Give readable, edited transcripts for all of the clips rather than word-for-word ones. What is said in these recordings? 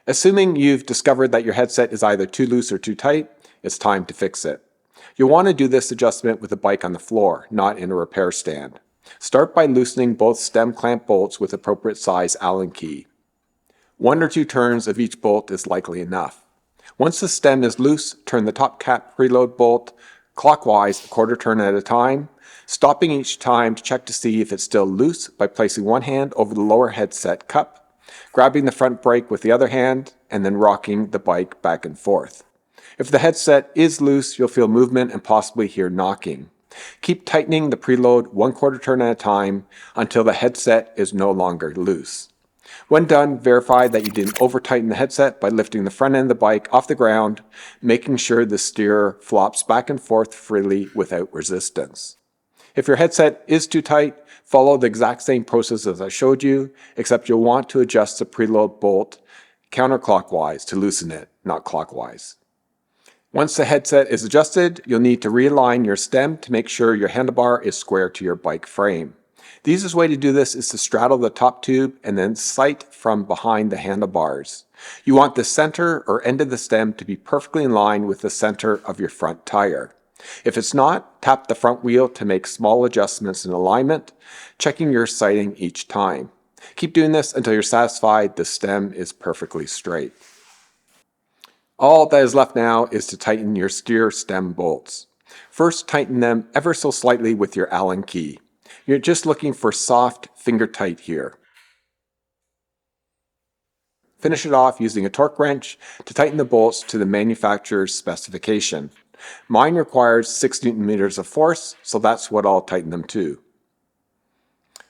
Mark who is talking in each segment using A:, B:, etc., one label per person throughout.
A: Assuming you've discovered that your headset is either too loose or too tight, it's time to fix it. You'll want to do this adjustment with the bike on the floor, not in a repair stand. Start by loosening both stem clamp bolts with appropriate size Allen key. 1 or 2 turns of each bolt is likely enough. Once the stem is loose, turn the top cap preload bolt clockwise a quarter turn at a time, stopping each time to check to see if it's still loose by placing one hand over the lower headset cup, grabbing the front brake with the other hand, and then rocking the bike back and forth. If the headset is loose, you'll feel movement and possibly hear knocking. Keep tightening the preload 1/4 turn at a time until the headset is no longer loose. When done, verify that you didn't over-tighten the headset by lifting the front end of the bike off the ground, making sure the steer flops back and forth freely without resistance. If your headset is too tight, follow the exact same process as I showed you, except you'll want to adjust the preload bolt counterclockwise to loosen it, not clockwise. Once the headset is adjusted, you'll need to realign your stem to make sure your handlebar is square to your bike frame. The easiest way to do this is to straddle the top tube and then sight from behind the handlebars. You want the center or end of the stem to be perfectly in line with the center of your front tire. If it's not, tap the front wheel to make small adjustments in alignment, checking your sighting each time. Keep doing this until you're satisfied the stem is perfectly straight. All that is left now is to tighten your steer stem bolts. First, tighten them ever so slightly with your Allen key. You're just looking for soft finger tight here. Finish it off using a torque wrench to tighten the bolts to the manufacturer's specification. Mine requires 6 Nm of force, so that's what I'll tighten them to.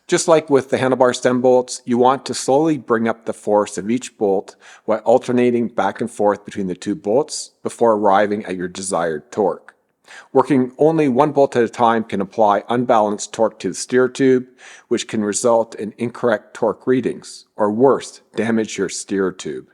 A: Just like with the handlebar stem bolts, you want to slowly bring up the force of each bolt while alternating back and forth between the 2 bolts before arriving at your desired torque. Working only 1 bolt at a time can apply unbalanced torque to the steer tube, which can result in incorrect torque readings, or worse, damage your steer tube.